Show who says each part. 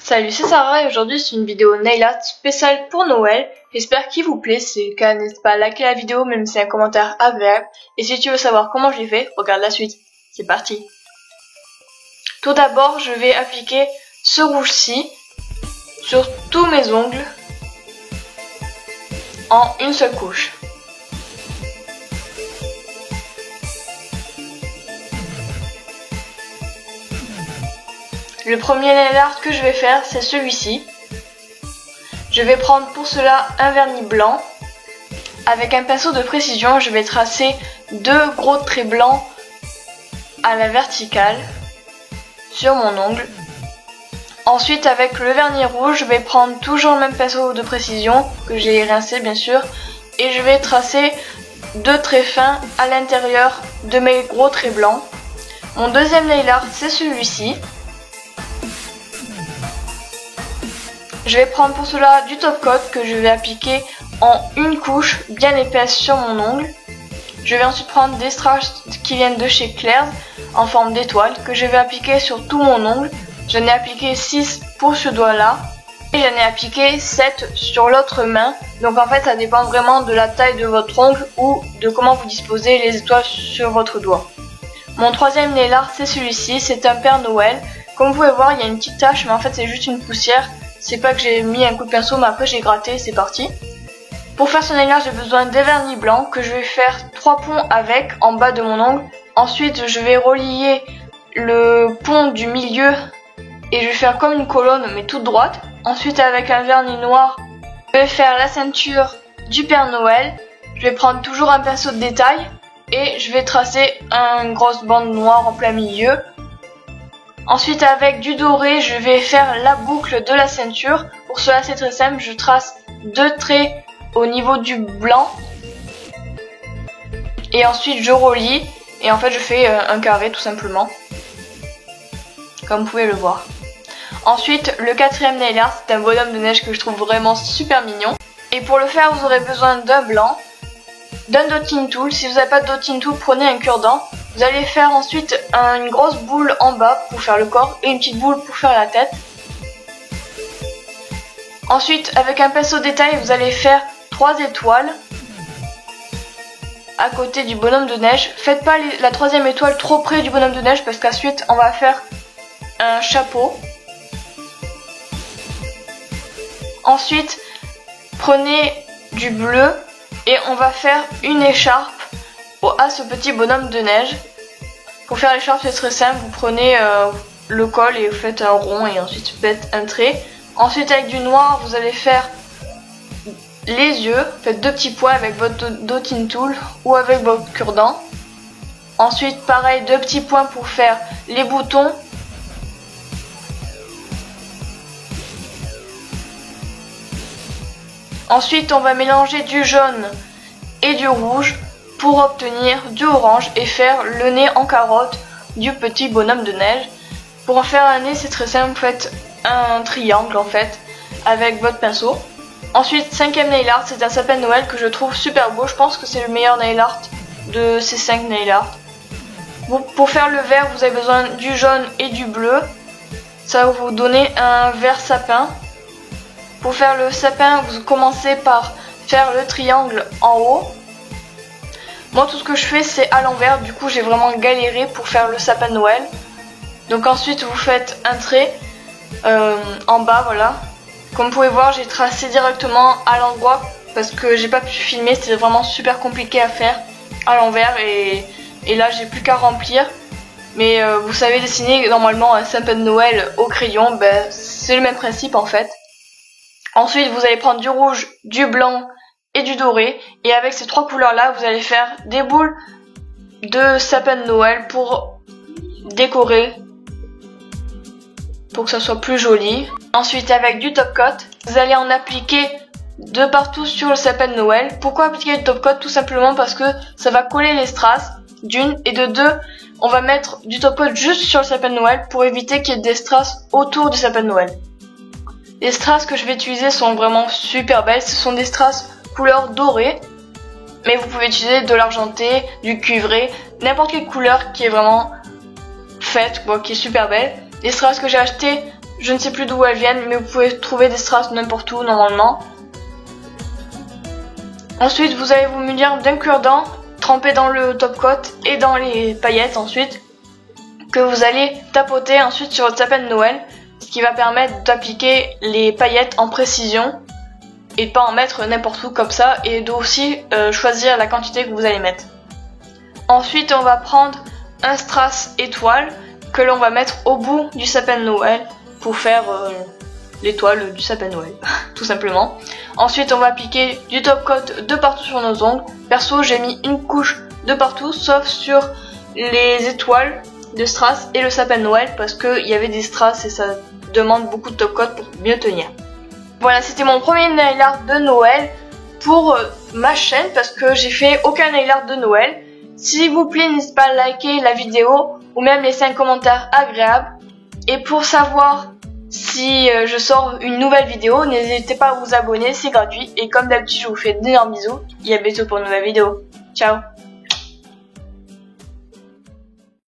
Speaker 1: Salut, c'est Sarah et aujourd'hui c'est une vidéo nail art spéciale pour Noël. J'espère qu'il vous plaît. Si c'est le cas, n'hésite pas à liker la vidéo, même si c'est un commentaire agréable. Et si tu veux savoir comment je l'ai fait, regarde la suite. C'est parti. Tout d'abord, je vais appliquer ce rouge-ci sur tous mes ongles en une seule couche. Le premier nail art que je vais faire, c'est celui-ci. Je vais prendre pour cela un vernis blanc. Avec un pinceau de précision, je vais tracer deux gros traits blancs à la verticale sur mon ongle. Ensuite, avec le vernis rouge, je vais prendre toujours le même pinceau de précision que j'ai rincé bien sûr, et je vais tracer deux traits fins à l'intérieur de mes gros traits blancs. Mon deuxième nail art, c'est celui-ci. Je vais prendre pour cela du top coat que je vais appliquer en une couche bien épaisse sur mon ongle. Je vais ensuite prendre des strass qui viennent de chez Claire's en forme d'étoile que je vais appliquer sur tout mon ongle. J'en ai appliqué 6 pour ce doigt là et j'en ai appliqué 7 sur l'autre main. Donc en fait ça dépend vraiment de la taille de votre ongle ou de comment vous disposez les étoiles sur votre doigt. Mon troisième nail art, c'est celui-ci, c'est un Père Noël. Comme vous pouvez voir, il y a une petite tache mais en fait c'est juste une poussière. C'est pas que j'ai mis un coup de pinceau mais après j'ai gratté, c'est parti. Pour faire ce nail art, j'ai besoin d'un vernis blanc que je vais faire 3 ponts avec en bas de mon ongle. Ensuite je vais relier le pont du milieu et je vais faire comme une colonne mais toute droite. Ensuite avec un vernis noir, je vais faire la ceinture du Père Noël. Je vais prendre toujours un pinceau de détail et je vais tracer une grosse bande noire en plein milieu. Ensuite avec du doré, je vais faire la boucle de la ceinture. Pour cela c'est très simple, je trace deux traits au niveau du blanc. Et ensuite je relie et en fait je fais un carré tout simplement. Comme vous pouvez le voir. Ensuite le quatrième nail art, c'est un bonhomme de neige que je trouve vraiment super mignon. Et pour le faire vous aurez besoin d'un blanc, d'un dotting tool. Si vous n'avez pas de dotting tool, prenez un cure-dent. Vous allez faire ensuite une grosse boule en bas pour faire le corps et une petite boule pour faire la tête. Ensuite, avec un pinceau détail, vous allez faire 3 étoiles à côté du bonhomme de neige. Faites pas la troisième étoile trop près du bonhomme de neige parce qu'ensuite on va faire un chapeau. Ensuite, prenez du bleu et on va faire une écharpe à ce petit bonhomme de neige. Pour faire l'écharpe c'est très simple, vous prenez le col et vous faites un rond et ensuite vous faites un trait. Ensuite avec du noir vous allez faire les yeux, faites deux petits points avec votre dotting tool ou avec votre cure-dent. Ensuite pareil, deux petits points pour faire les boutons. Ensuite on va mélanger du jaune et du rouge pour obtenir du orange et faire le nez en carotte du petit bonhomme de neige. Pour en faire un nez c'est très simple, vous faites un triangle en fait avec votre pinceau. Ensuite cinquième nail art, c'est un sapin de Noël que je trouve super beau, je pense que c'est le meilleur nail art de ces 5 nail art. Pour faire le vert vous avez besoin du jaune et du bleu, ça va vous donner un vert sapin. Pour faire le sapin vous commencez par faire le triangle en haut. Moi tout ce que je fais c'est à l'envers, du coup j'ai vraiment galéré pour faire le sapin de Noël. Donc ensuite vous faites un trait en bas, voilà. Comme vous pouvez voir j'ai tracé directement à l'endroit parce que j'ai pas pu filmer, c'était vraiment super compliqué à faire à l'envers et là j'ai plus qu'à remplir. Mais vous savez dessiner normalement un sapin de Noël au crayon, c'est le même principe en fait. Ensuite vous allez prendre du rouge, du blanc et du doré et avec ces 3 couleurs là vous allez faire des boules de sapin de Noël pour décorer, pour que ça soit plus joli. Ensuite avec du top coat vous allez en appliquer de partout sur le sapin de Noël. Pourquoi appliquer du top coat? Tout simplement parce que ça va coller les strass d'une, et de deux on va mettre du top coat juste sur le sapin de Noël pour éviter qu'il y ait des strass autour du sapin de Noël. Les strass que je vais utiliser sont vraiment super belles, ce sont des strass couleur dorée, mais vous pouvez utiliser de l'argenté, du cuivré, n'importe quelle couleur qui est vraiment faite, qui est super belle. Les strass que j'ai acheté, Je ne sais plus d'où elles viennent, mais vous pouvez trouver des strass n'importe où normalement. Ensuite, vous allez vous munir d'un cure-dent trempé dans le top coat et dans les paillettes ensuite, que vous allez tapoter ensuite sur votre sapin de Noël, ce qui va permettre d'appliquer les paillettes en précision et de pas en mettre n'importe où comme ça, et d'aussi choisir la quantité que vous allez mettre. Ensuite, on va prendre un strass étoile que l'on va mettre au bout du sapin de Noël pour faire l'étoile du sapin de Noël, tout simplement. Ensuite, on va appliquer du top coat de partout sur nos ongles. Perso, j'ai mis une couche de partout, sauf sur les étoiles de strass et le sapin de Noël, parce qu'il y avait des strass et ça demande beaucoup de top coat pour mieux tenir. Voilà, c'était mon premier nail art de Noël pour ma chaîne, parce que j'ai fait aucun nail art de Noël. S'il vous plaît, n'hésitez pas à liker la vidéo ou même laisser un commentaire agréable. Et pour savoir si je sors une nouvelle vidéo, n'hésitez pas à vous abonner, c'est gratuit. Et comme d'habitude, je vous fais d'énormes bisous et à bientôt pour une nouvelle vidéo. Ciao!